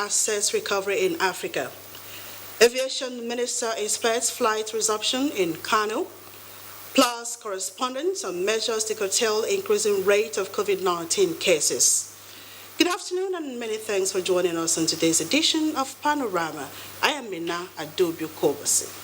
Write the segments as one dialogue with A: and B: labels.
A: assets recovery in Africa. Aviation Minister expects flight resumption in Kano, plus correspondence on measures to curtail increasing rate of COVID-19 cases. Good afternoon and many thanks for joining us on today's edition of Panorama. I am Mina Adobio Kobasi.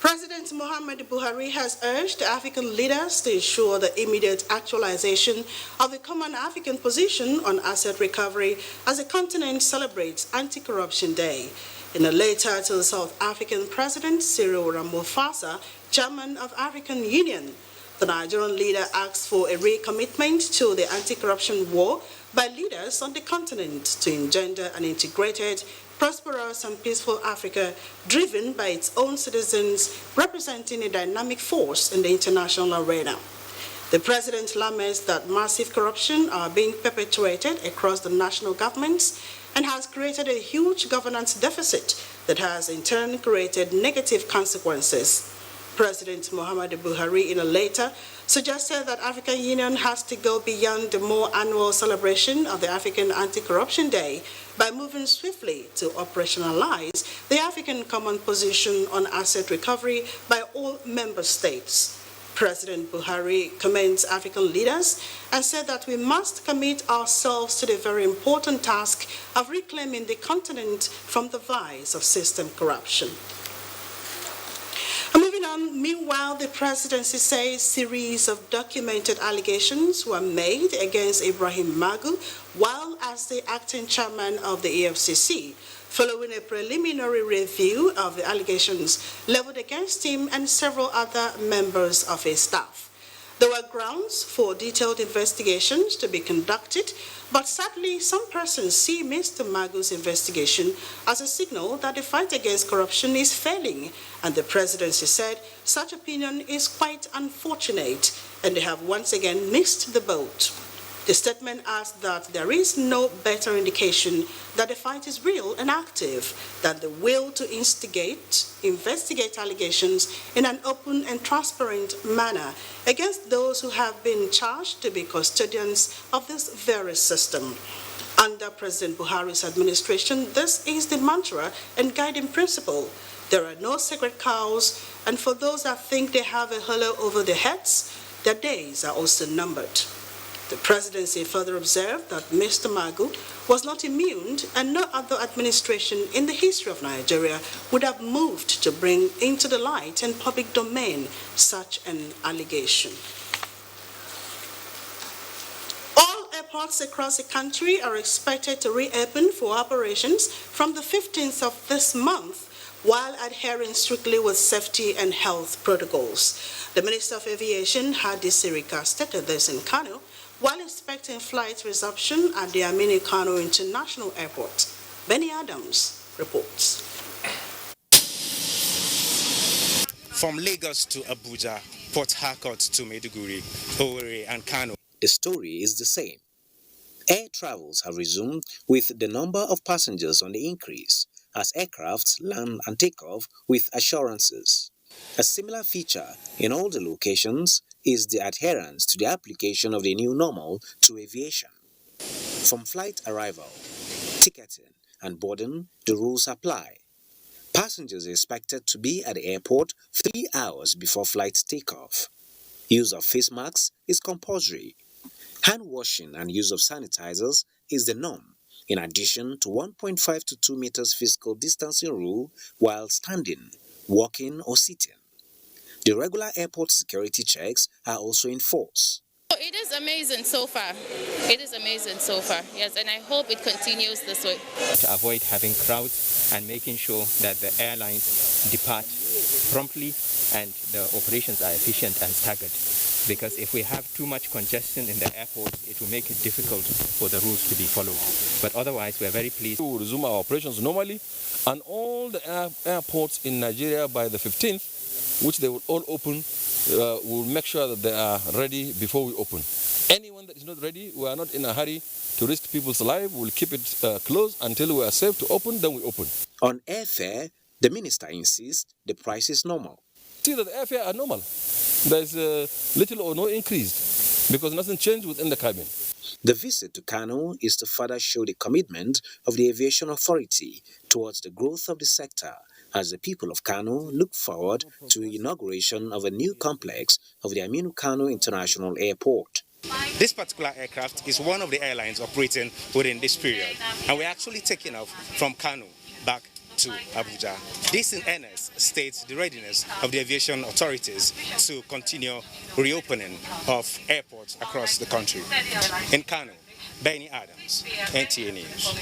A: President Muhammadu Buhari has urged African leaders to ensure the immediate actualization of the Common African Position on Asset Recovery as the continent celebrates Anti-Corruption Day. In a letter to the South African President Cyril Ramaphosa, Chairman of African Union, the Nigerian leader asked for a recommitment to the anti-corruption war by leaders on the continent to engender an integrated, prosperous and peaceful Africa driven by its own citizens, representing a dynamic force in the international arena. The president laments that massive corruption are being perpetuated across the national governments and has created a huge governance deficit that has in turn created negative consequences. President Muhammadu Buhari, in a letter, suggested that African Union has to go beyond the more annual celebration of the African Anti-Corruption Day by moving swiftly to operationalize the African Common Position on Asset Recovery by all member states. President Buhari commends African leaders and said that we must commit ourselves to the very important task of reclaiming the continent from the vice of system corruption. Moving on, meanwhile, the presidency says a series of documented allegations were made against Ibrahim Magu while as the acting chairman of the EFCC, following a preliminary review of the allegations leveled against him and several other members of his staff. There were grounds for detailed investigations to be conducted, but sadly, some persons see Mr. Magu's investigation as a signal that the fight against corruption is failing, and the presidency said such opinion is quite unfortunate, and they have once again missed the boat. The statement adds that there is no better indication that the fight is real and active than the will to investigate allegations in an open and transparent manner against those who have been charged to be custodians of this very system. Under President Buhari's administration, this is the mantra and guiding principle. There are no sacred cows, and for those that think they have a halo over their heads, their days are also numbered. The presidency further observed that Mr. Magu was not immune, and no other administration in the history of Nigeria would have moved to bring into the light and public domain such an allegation. All airports across the country are expected to reopen for operations from the 15th of this month, while adhering strictly with safety and health protocols. The Minister of Aviation, Hadi Sirika, stated this in Kano, while expecting flight resumption at the Aminu Kano International Airport. Benny Adams reports.
B: From Lagos to Abuja, Port Harcourt to Maiduguri, Owerri and Kano,
C: the story is the same. Air travels have resumed with the number of passengers on the increase as aircrafts land and take off with assurances. A similar feature in all the locations is the adherence to the application of the new normal to aviation. From flight arrival, ticketing and boarding, the rules apply. Passengers are expected to be at the airport 3 hours before flight takeoff. Use of face masks is compulsory. Hand washing and use of sanitizers is the norm, in addition to 1.5 to 2 meters physical distancing rule while standing, walking or sitting. The regular airport security checks are also in force.
D: It is amazing so far. It is amazing so far, yes, and I hope it continues this way.
E: To avoid having crowds and making sure that the airlines depart promptly and the operations are efficient and staggered. Because if we have too much congestion in the airport, it will make it difficult for the rules to be followed. But otherwise, we are very pleased.
F: We will resume our operations normally, and all the airports in Nigeria by the 15th, which they will all open, we'll make sure that they are ready before we open. Anyone that is not ready, we are not in a hurry to risk people's lives. We'll keep it closed until we are safe to open, then we open.
C: On airfare, the minister insists the price is normal.
F: see that the airfare are normal. There's little or no increase because nothing changed within the cabin.
C: The visit to Kano is to further show the commitment of the Aviation Authority towards the growth of the sector as the people of Kano look forward to the inauguration of a new complex of the Aminu Kano International Airport.
B: This particular aircraft is one of the airlines operating within this period, and we're actually taking off from Kano back to Abuja. This in earnest states the readiness of the aviation authorities to continue reopening of airports across the country. In Kano, Benny Adams, NTA News.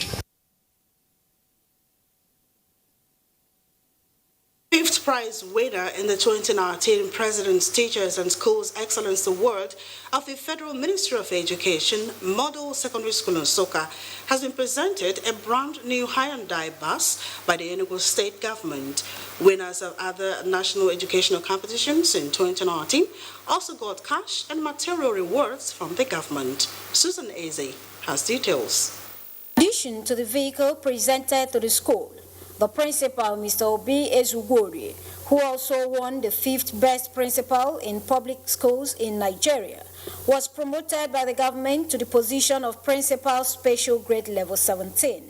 A: Fifth prize winner in the 2019 President's Teachers and Schools Excellence Award of the Federal Ministry of Education, Model Secondary School in Soka, has been presented a brand new Hyundai bus by the Enugu State Government. Winners of other national educational competitions in 2019 also got cash and material rewards from the government. Susan Eze has details.
G: In addition to the vehicle presented to the school, the principal, Mr. Obi Ezugori, who also won the 5th best principal in public schools in Nigeria, was promoted by the government to the position of Principal Special Grade Level 17.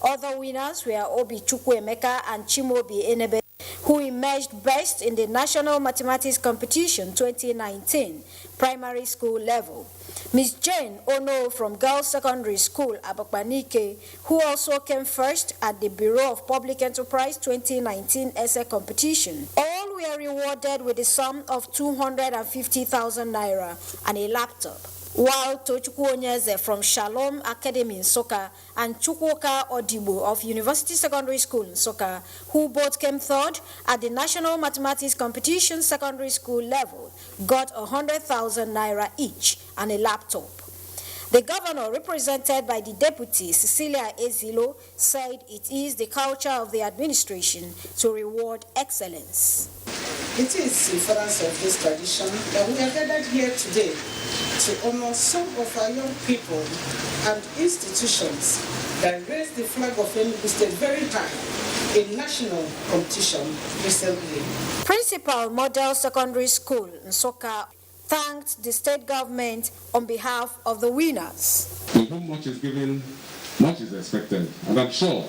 G: Other winners were Obi Chukwuemeka and Chimobi Enebe, who emerged best in the National Mathematics Competition 2019, primary school level. Ms. Jane Ono from Girls Secondary School, Abakbanike, who also came first at the Bureau of Public Enterprise 2019 essay competition. All were rewarded with a sum of 250,000 naira and a laptop, while Tochukwu Onyeze from Shalom Academy in Soka and Chukwuka Odibo of University Secondary School in Soka, who both came third at the National Mathematics Competition secondary school level, got 100,000 naira each and a laptop. The governor, represented by the deputy, Cecilia Ezilo, said it is the culture of the administration to reward excellence.
H: It is in furtherance of this tradition that we are gathered here today to honor some of our young people and institutions that raised the flag of Enugu State very high in national competition recently.
G: Principal Model Secondary School in Soka thanked the state government on behalf of the winners.
I: To whom much is given, much is expected. And I'm sure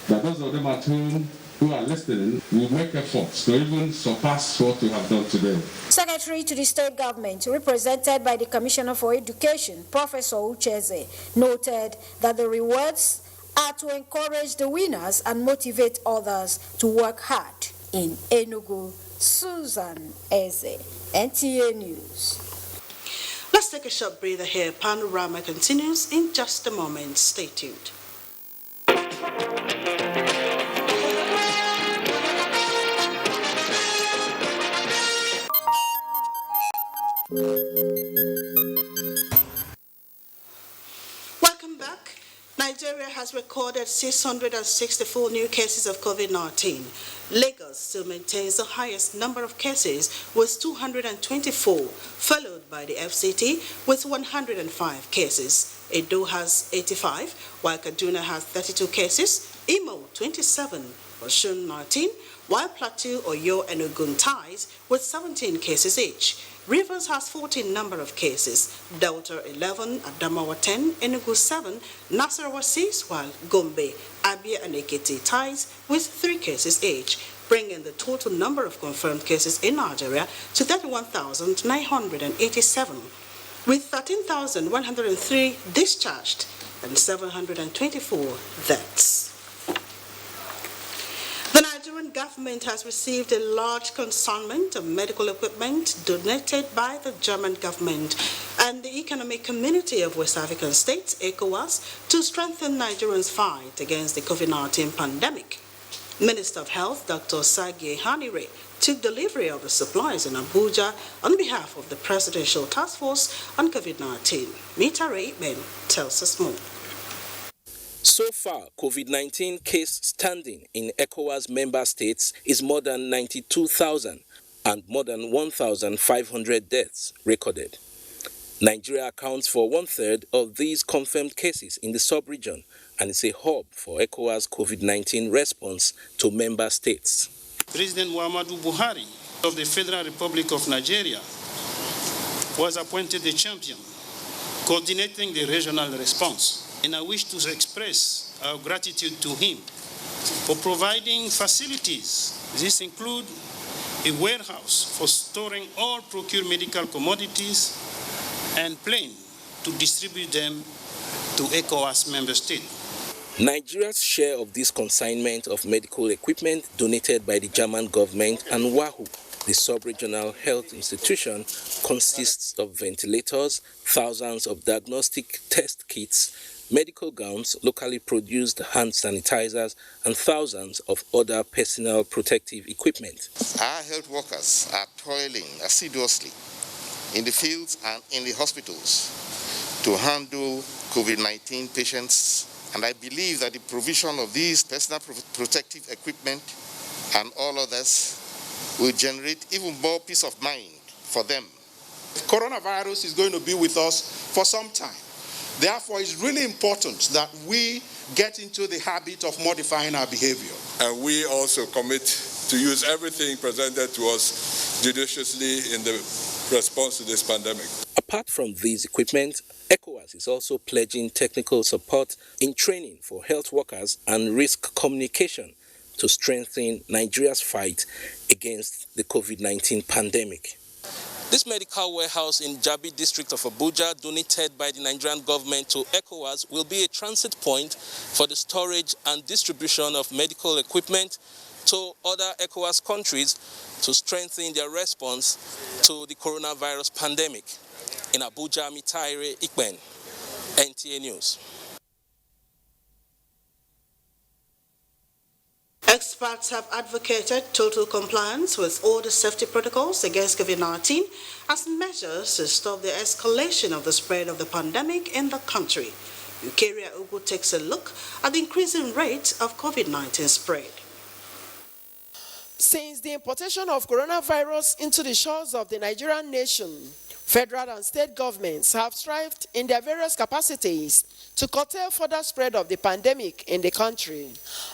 I: that those of them at home who are listening will make efforts to even surpass what we have done today.
G: Secretary to the state government, represented by the Commissioner for Education, Professor Ucheze, noted that the rewards are to encourage the winners and motivate others to work hard. In Enugu, Susan Eze, NTA News.
A: Let's take a short breather here. Panorama continues in just a moment. Stay tuned. Welcome back. Nigeria has recorded 664 new cases of COVID-19. Lagos still maintains the highest number of cases with 224, followed by the FCT with 105 cases. Edo has 85, while Kaduna has 32 cases, Imo 27, Osun 19, while Plateau, Oyo and Ogun ties with 17 cases each. Rivers has 14 number of cases, Delta 11, Adamawa 10, Enugu 7, Nasarawa 6, while Gombe, Abia and Ekiti ties with 3 cases each, bringing the total number of confirmed cases in Nigeria to 31,987, with 13,103 discharged and 724 deaths. The Nigerian government has received a large consignment of medical equipment donated by the German government and the Economic Community of West African States, ECOWAS, to strengthen Nigerians' fight against the COVID-19 pandemic. Minister of Health, Dr. Sagie Hanire, took delivery of the supplies in Abuja on behalf of the Presidential Task Force on COVID-19. Mita Ray Ben tells us more.
J: So far, COVID-19 case standing in ECOWAS member states is more than 92,000 and more than 1,500 deaths recorded. Nigeria accounts for 1/3 of these confirmed cases in the sub-region and is a hub for ECOWAS COVID-19 response to member states.
K: President Muhammadu Buhari of the Federal Republic of Nigeria was appointed the champion, coordinating the regional response. And I wish to express our gratitude to him for providing facilities. These include a warehouse for storing all procured medical commodities and plane to distribute them to ECOWAS member states.
J: Nigeria's share of this consignment of medical equipment donated by the German government and WAHU, the sub-regional health institution, consists of ventilators, thousands of diagnostic test kits, medical gowns, locally produced hand sanitizers, and thousands of other personal protective equipment.
L: Our health workers are toiling assiduously in the fields and in the hospitals to handle COVID-19 patients, and I believe that the provision of these personal protective equipment and all others will generate even more peace of mind for them.
M: Coronavirus is going to be with us for some time. Therefore, it's really important that we get into the habit of modifying our behavior.
N: And we also commit to use everything presented to us judiciously in the response to this pandemic.
J: Apart from these equipment, ECOWAS is also pledging technical support in training for health workers and risk communication to strengthen Nigeria's fight against the COVID-19 pandemic. This medical warehouse in Jabi district of Abuja, donated by the Nigerian government to ECOWAS, will be a transit point for the storage and distribution of medical equipment to other ECOWAS countries to strengthen their response to the coronavirus pandemic. In Abuja, Mitaire Ikben, NTA News.
A: Experts have advocated total compliance with all the safety protocols against COVID-19 as measures to stop the escalation of the spread of the pandemic in the country. Ukeria Ugu takes a look at the increasing rate of COVID-19 spread.
O: Since the importation of coronavirus into the shores of the Nigerian nation, federal and state governments have strived in their various capacities to curtail further spread of the pandemic in the country.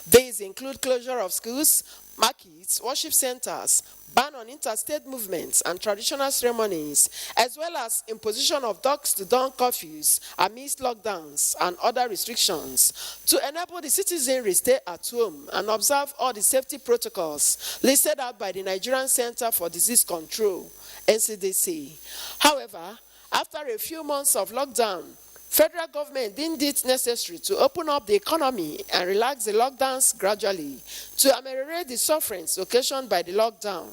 O: These include closure of schools, markets, worship centers, ban on interstate movements and traditional ceremonies, as well as imposition of dusk-to-dawn curfews amidst lockdowns and other restrictions to enable the citizenry stay at home and observe all the safety protocols listed out by the Nigerian Center for Disease Control, NCDC. However, after a few months of lockdown, federal government deemed it necessary to open up the economy and relax the lockdowns gradually to ameliorate the sufferings occasioned by the lockdown.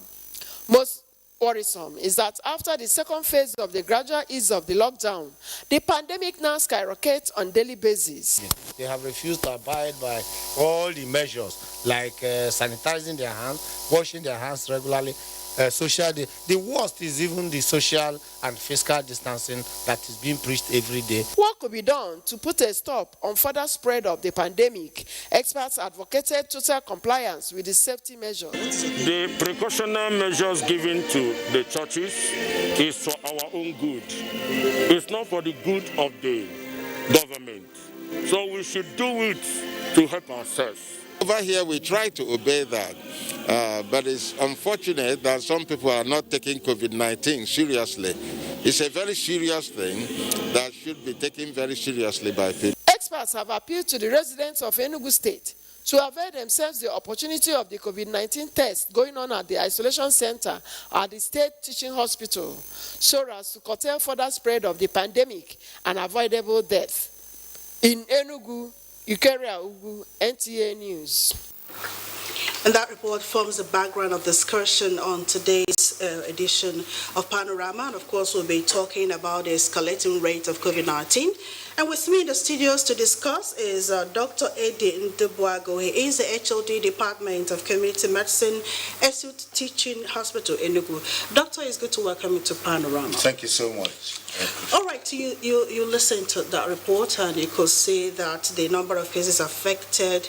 O: Most worrisome is that after the second phase of the gradual ease of the lockdown, the pandemic now skyrockets on a daily basis.
P: They have refused to abide by all the measures like sanitizing their hands, washing their hands regularly, the worst is even the social and physical distancing that is being preached every day.
O: What could be done to put a stop on further spread of the pandemic? Experts advocated total compliance with the safety measures.
Q: The precautionary measures given to the churches is for our own good. It's not for the good of the government. So we should do it to help ourselves.
L: Over here, we try to obey that, but it's unfortunate that some people are not taking COVID-19 seriously. It's a very serious thing that should be taken very seriously by people.
O: Experts have appealed to the residents of Enugu State to avail themselves the opportunity of the COVID-19 test going on at the isolation center at the State Teaching Hospital, so as to curtail further spread of the pandemic and avoidable death. In Enugu, Ukeria Ugu, NTA News.
A: And that report forms the background of discussion on today's edition of Panorama. And of course, we'll be talking about the escalating rate of COVID-19. And with me in the studios to discuss is Dr. Eddie Ndubuago. He is the HOD Department of Community Medicine, Esut Teaching Hospital, Enugu. Doctor, it's good to welcome you to Panorama.
R: Thank you so much.
A: All right, you listened to that report and you could see that the number of cases affected,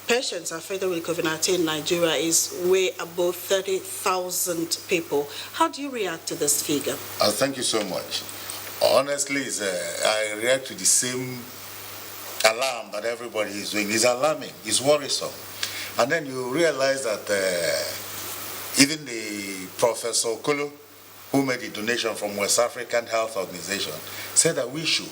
A: patients affected with COVID-19 in Nigeria is way above 30,000 people. How do you react to this figure?
R: Thank you so much. Honestly, I react to the same alarm that everybody is doing. It's alarming, it's worrisome. And then you realize that Even the Professor Okolo, who made a donation from West African Health Organization, said that we should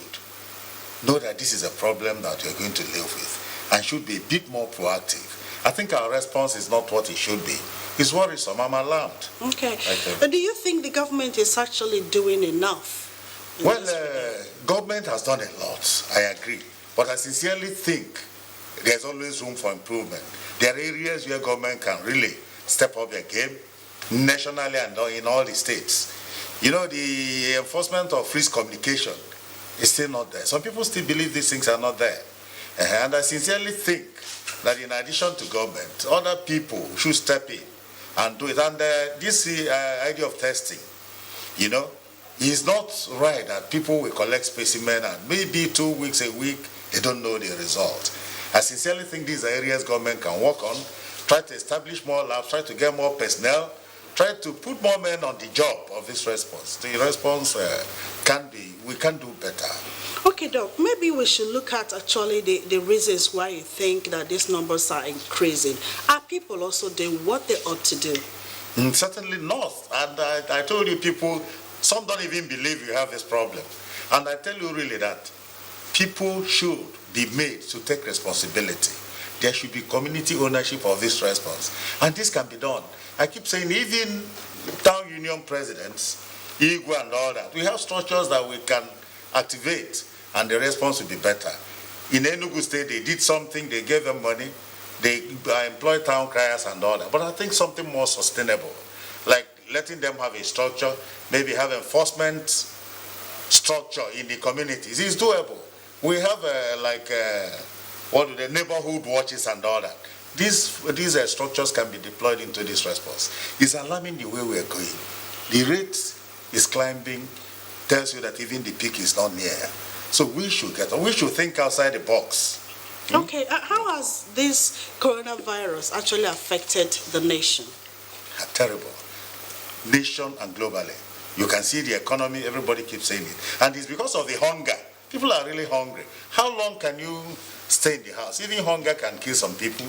R: know that this is a problem that we're going to live with and should be a bit more proactive. I think our response is not what it should be. It's worrisome. I'm alarmed.
A: Okay. But do you think the government is actually doing enough?
R: Well, government has done a lot, I agree. But I sincerely think there's always room for improvement. There are areas where government can really step up their game, nationally and in all the states. You know, the enforcement of free communication is still not there. Some people still believe these things are not there. And I sincerely think that in addition to government, other people should step in and do it. And this idea of testing, you know, it's not right that people will collect specimen and maybe 2 weeks, a week, they don't know the result. I sincerely think these are areas government can work on, try to establish more labs, try to get more personnel, try to put more men on the job of this response. The response we can do better.
A: Okay, Doc, maybe we should look at actually the reasons why you think that these numbers are increasing. Are people also doing what they ought to do?
R: Certainly not. And I told you people, some don't even believe you have this problem. And I tell you really that people should be made to take responsibility. There should be community ownership of this response. And this can be done. I keep saying even town union presidents, Igwe and all that, we have structures that we can activate and the response will be better. In Enugu State, they did something, they gave them money, they employed town criers and all that. But I think something more sustainable, like letting them have a structure, maybe have enforcement structure in the communities is doable. We have the neighborhood watches and all that. These structures can be deployed into this response. It's alarming the way we are going. The rate is climbing, tells you that even the peak is not near. So we should think outside the box.
A: Okay, how has this coronavirus actually affected the nation?
R: Terrible. Nation and globally. You can see the economy, everybody keeps saying it. And it's because of the hunger. People are really hungry. How long can you stay in the house? Even hunger can kill some people.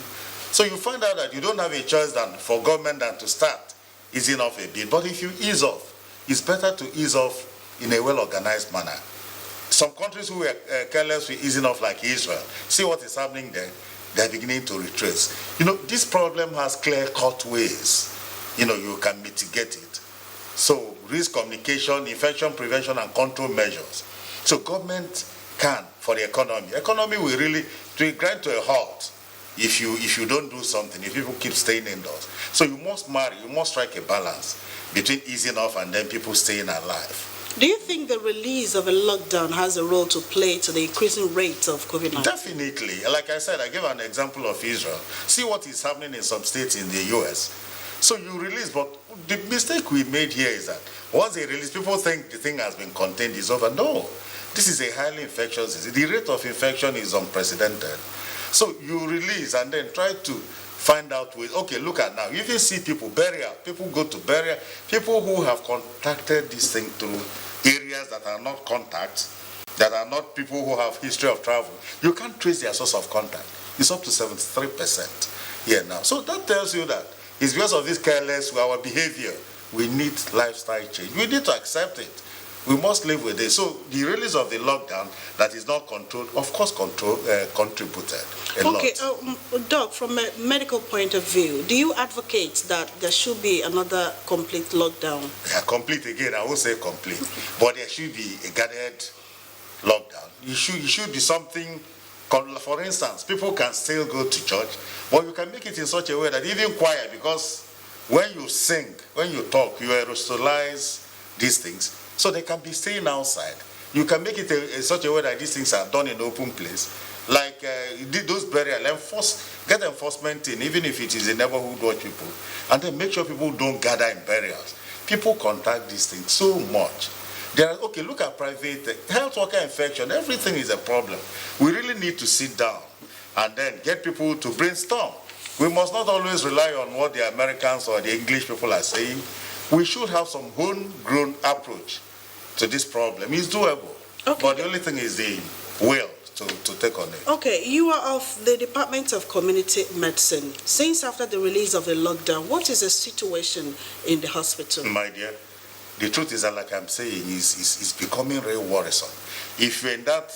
R: So you find out that you don't have a choice than for government than to start easing off a bit. But if you ease off, it's better to ease off in a well-organized manner. Some countries who were careless with easing off, like Israel, see what is happening there. They're beginning to retrace. You know, this problem has clear-cut ways. You know, you can mitigate it. So risk communication, infection prevention and control measures. So government can for the economy. Economy will really grind to a halt if you don't do something, if people keep staying indoors. So you must strike a balance between easing off and then people staying alive.
A: Do you think the release of a lockdown has a role to play to the increasing rates of COVID-19?
R: Definitely. Like I said, I gave an example of Israel. See what is happening in some states in the U.S. So you release, but the mistake we made here is that once they release, people think the thing has been contained, is over. No, this is a highly infectious disease. The rate of infection is unprecedented. So you release and then try to find out ways. Okay, look at now. You can see people burial. People go to burial. People who have contacted this thing through areas that are not contacts, that are not people who have history of travel. You can't trace their source of contact. It's up to 73% here now. So that tells you that it's because of this careless, our behavior. We need lifestyle change. We need to accept it. We must live with it. So the release of the lockdown that is not controlled, of course, contributed a lot.
A: Okay, Doc, from a medical point of view, do you advocate that there should be another complete lockdown?
R: Yeah, complete again, I won't say complete, but there should be a guided lockdown. It should be something, for instance, people can still go to church, but you can make it in such a way that even choir, because when you sing, when you talk, you aerosolize these things. So they can be staying outside. You can make it in such a way that these things are done in open place. Like those burial, get enforcement in, even if it is a neighborhood watch people. And then make sure people don't gather in burials. People contact these things so much. Okay, look at private health worker infection. Everything is a problem. We really need to sit down and then get people to brainstorm. We must not always rely on what the Americans or the English people are saying. We should have some homegrown approach to this problem. It's doable. Okay. But the only thing is the will to take on it.
A: Okay, you are of the Department of Community Medicine. Since after the release of the lockdown, what is the situation in the hospital?
R: My dear, the truth is that, like I'm saying, is becoming very worrisome. If you're in that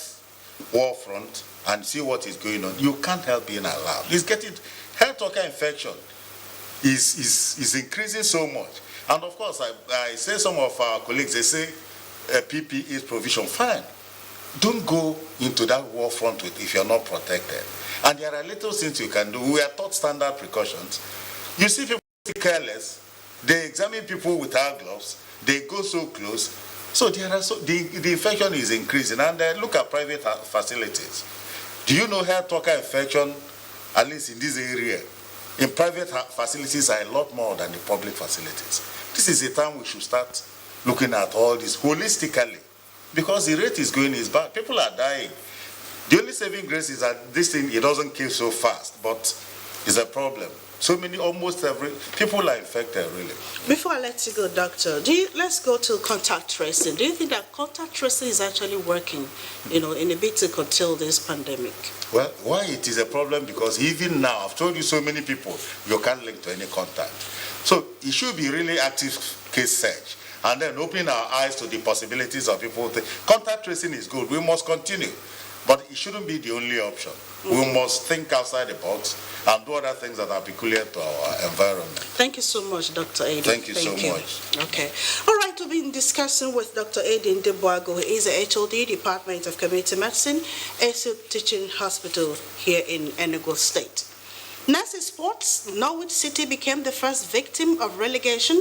R: war front and see what is going on, you can't help being alarmed. It's getting, health worker infection is increasing so much. And of course, I say some of our colleagues, they say PPE provision, fine. Don't go into that war front if you're not protected. And there are little things you can do. We are taught standard precautions. You see people careless, they examine people without gloves, they go so close. So there are the infection is increasing. And look at private facilities. Do you know health worker infection, at least in this area, in private facilities are a lot more than the public facilities. This is a time we should start looking at all this holistically. Because the rate is going is bad. People are dying. The only saving grace is that this thing, it doesn't kill so fast, but it's a problem. So many, almost every, people are infected, really.
A: Before I let you go, doctor, let's go to contact tracing. Do you think that contact tracing is actually working, in a bit to curtail this pandemic?
R: Well, why it is a problem? Because even now, I've told you so many people, you can't link to any contact. So it should be really active case search. And then opening our eyes to the possibilities of people. Contact tracing is good. We must continue. But it shouldn't be the only option. We must think outside the box and do other things that are peculiar to our environment.
A: Thank you so much, Dr. Aiden.
R: Thank you so much.
A: Okay. All right, we've been discussing with Dr. Aiden Deboago, who is a HOD, Department of Community Medicine, ESU Teaching Hospital here in Enugu State. Next in sports, Norwich City became the first victim of relegation